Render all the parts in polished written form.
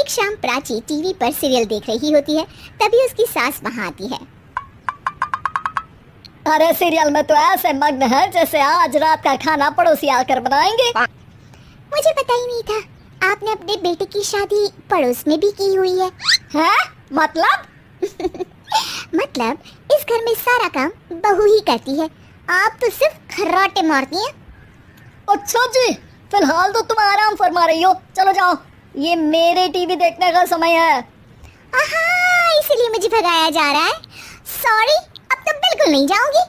एक शाम प्राची टीवी पर सीरियल देख रही होती है, तभी उसकी सास वहाँ आती है। अरे सीरियल में तो ऐसे मग्न है जैसे आज रात का खाना पड़ोसी आकर बनाएंगे। मुझे पता ही नहीं था आपने अपने बेटे की शादी पड़ोस में भी की हुई है। हैं? मतलब? मतलब इस घर में सारा काम बहू ही करती है, आप तो सिर्फ खर्राटे मारती हैं। अच्छा जी, फिलहाल तो तुम आराम फरमा रही हो, चलो जाओ, ये मेरे टीवी देखने का समय है। इसलिए मुझे भगाया जा रहा है। सॉरी, अब तो बिल्कुल नहीं जाऊंगी।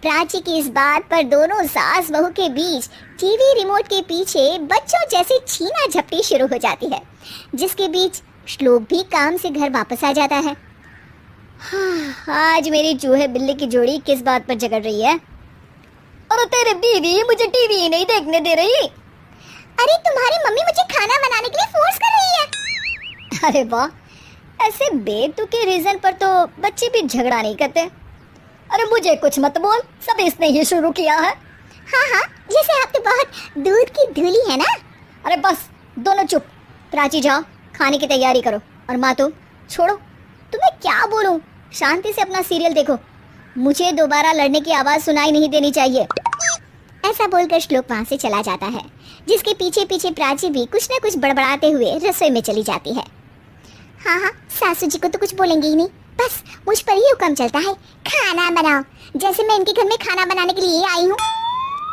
प्राची की इस बात पर दोनों सास बहू के बीच टीवी रिमोट के पीछे बच्चों जैसे छीना झपटी शुरू हो जाती है, जिसके बीच श्लोक भी काम से घर वापस आ जाता है। आज मेरी चूहे बिल्ली की जोड़ी किस बात पर झगड़ रही है? अरे तेरे बीवी मुझे टीवी ही नहीं देखने दे रही। अरे तुम्हारी मम्मी मुझे खाना बनाने के लिए फोर्स कर रही है। अरे वाह, ऐसे बेतुके रीजन पर तो बच्चे भी झगड़ा नहीं करते। अरे मुझे कुछ मत बोल, सब इसने ही शुरू किया है। हाँ, जैसे आप तो बहुत दूध की धूली है ना। अरे बस, दोनों चुप। प्राची जाओ, खाने की तैयारी करो। और माँ तुम छोड़ो, तुम्हें क्या बोलूं, शांति से अपना सीरियल देखो, मुझे दोबारा लड़ने की आवाज सुनाई नहीं देनी चाहिए। ऐसा बोलकर श्लोक वहाँ से चला जाता है, जिसके पीछे पीछे प्राची भी कुछ न कुछ बड़बड़ाते हुए रसोई में चली जाती है। हाँ, सासू जी को तो कुछ बोलेंगे ही नहीं, बस मुझ पर ही हुक्म चलता है, खाना बनाओ, जैसे मैं इनके घर में खाना बनाने के लिए आई हूँ।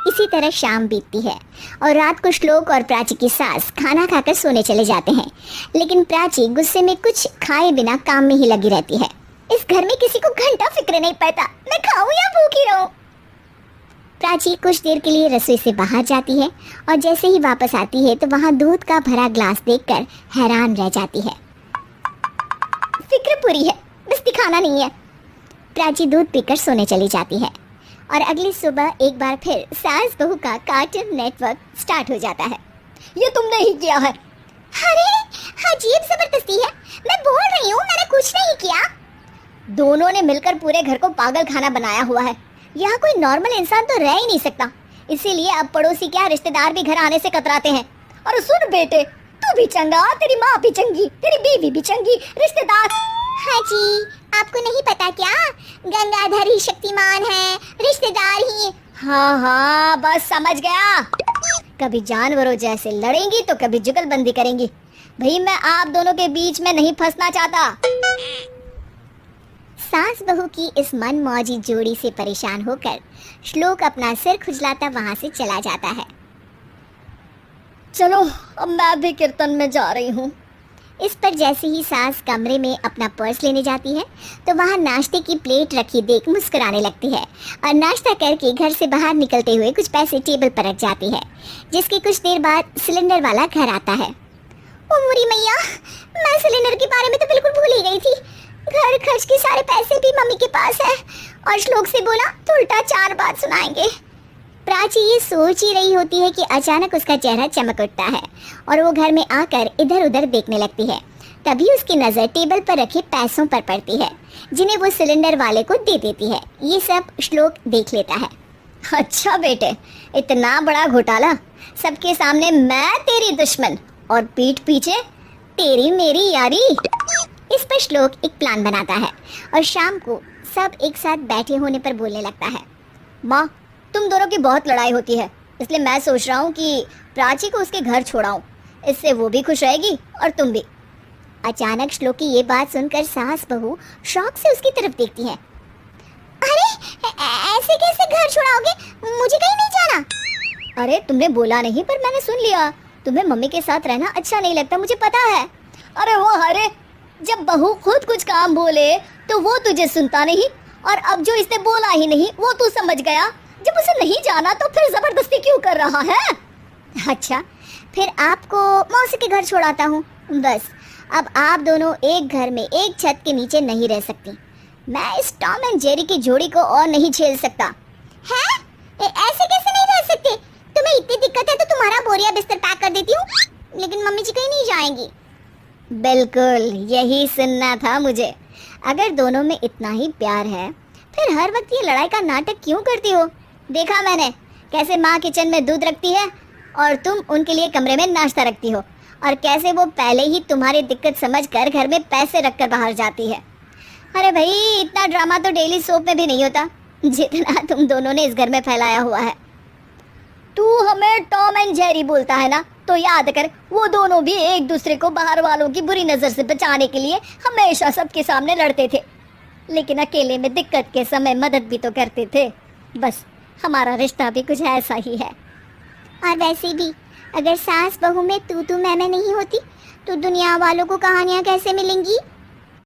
इसी तरह शाम बीतती है और रात को श्लोक और प्राची की सास खाना खाकर सोने चले जाते हैं, लेकिन प्राची गुस्से में कुछ खाए बिना काम में ही लगी रहती है। इस घर में किसी को घंटा फिक्र नहीं पड़ता, मैं खाऊं या भूखी रहूं। प्राची कुछ देर के लिए रसोई से बाहर जाती है और जैसे ही वापस आती है तो वहाँ दूध का भरा ग्लास देखकर हैरान रह जाती है। फिक्र पूरी है, बस दिखाना नहीं है। प्राची दूध पीकर सोने चली जाती है और अगली सुबह एक बार फिर सास बहू का कार्टून नेटवर्क स्टार्ट हो जाता है। ये तुमने ही किया है। अरे अजीब जबरदस्ती है, मैं बोल रही हूँ मैंने कुछ नहीं किया। दोनों ने मिलकर पूरे घर को पागल खाना बनाया हुआ है। यहाँ कोई नॉर्मल इंसान तो रह ही नहीं सकता, इसीलिए अब पड़ोसी क्या रिश्तेदार भी घर आने से कतराते हैं। और सुन बेटे, तू भी चंगा, तेरी माँ भी चंगी, तेरी बीवी भी चंगी, रिश्तेदार। हाँ जी, आपको नहीं पता क्या, गंगाधर ही शक्तिमान है, रिश्तेदार ही। हाँ, बस समझ गया। कभी जानवरों जैसे लड़ेंगी तो कभी जुगलबंदी करेंगी। भाई मैं आप दोनों के बीच में नहीं फंसना चाहता। सास बहू की इस मनमौजी जोड़ी से परेशान होकर श्लोक अपना सिर खुजलाता वहां से चला जाता है। चलो अब मैं भी कीर्तन में जा रही हूँ। इस पर जैसे ही सास कमरे में अपना पर्स लेने जाती है तो वहाँ नाश्ते की प्लेट रखी देख मुस्कुराने लगती है और नाश्ता करके घर से बाहर निकलते हुए कुछ पैसे टेबल पर रख जाती है, जिसके कुछ देर बाद सिलेंडर वाला घर आता है। ओ मुरी मैया, मैं सिलेंडर के बारे में तो बिल्कुल भूल ही गई थी। घर खर्च के सारे पैसे भी मम्मी के पास है और श्लोक से बोला तो उल्टा 4 बात सुनाएंगे। प्राची ये सोच ही रही होती है कि अचानक उसका चेहरा चमक उठता है और वो घर में आकर इधर उधर देखने लगती है। तभी उसकी नज़र टेबल पर रखे पैसों पर पड़ती है, जिन्हें वो सिलेंडर वाले को दे देती है। ये सब श्लोक देख लेता है। अच्छा बेटे, इतना बड़ा घोटाला, सबके सामने मैं तेरी दुश्मन और पीठ पीछे तेरी मेरी यारी। इस पर श्लोक एक प्लान बनाता है और शाम को सब एक साथ बैठे होने पर बोलने लगता है। माँ, तुम दोनों की बहुत लड़ाई होती है, इसलिए मैं सोच रहा हूँ कि प्राची को उसके घर छोड़ाऊँ, इससे वो भी खुश रहेगी और तुम भी। अचानक श्लोक की ये बात सुनकर सास बहू शौक से उसकी तरफ देखती है। अरे ऐसे कैसे घर छोड़ाओगे, मुझे कहीं नहीं जाना। अरे तुमने बोला नहीं पर मैंने सुन लिया, तुम्हें मम्मी के साथ रहना अच्छा नहीं लगता, मुझे पता है। अरे वो अरे, जब बहू खुद कुछ काम बोले तो वो तुझे सुनता नहीं, और अब जो इसने बोला ही नहीं वो तू समझ गया। जब उसे नहीं जाना तो फिर जबरदस्ती क्यों कर रहा है? अच्छा, फिर आपको मौसी के घर छोड़ाता हूँ। बस अब आप दोनों एक घर में एक छत के नीचे नहीं रह सकती। मैं इस टॉम एंड जेरी की जोड़ी को और नहीं झेल सकता। हैं? ऐसे कैसे नहीं रह सकते? तुम्हें इतनी दिक्कत है तो तुम्हारा बोरिया बिस्तर पैक कर देती हूँ, लेकिन मम्मी जी कहीं नहीं जाएंगी। बिल्कुल यही सुनना था मुझे। अगर दोनों में इतना ही प्यार है फिर हर वक्त ये लड़ाई का नाटक क्यों करती हो? देखा मैंने कैसे माँ किचन में दूध रखती है और तुम उनके लिए कमरे में नाश्ता रखती हो, और कैसे वो पहले ही तुम्हारी दिक्कत समझकर घर में पैसे रखकर बाहर जाती है। अरे भाई, इतना ड्रामा तो डेली सोप में भी नहीं होता जितना तुम दोनों ने इस घर में फैलाया हुआ है। तू हमें टॉम एंड जेरी बोलता है ना, तो याद कर वो दोनों भी एक दूसरे को बाहर वालों की बुरी नज़र से बचाने के लिए हमेशा सबके सामने लड़ते थे, लेकिन अकेले में दिक्कत के समय मदद भी तो करते थे। बस हमारा रिश्ता भी कुछ ऐसा ही है। और वैसे भी अगर सास बहू में तू मैं नहीं होती तो दुनिया वालों को कहानियाँ कैसे मिलेंगी?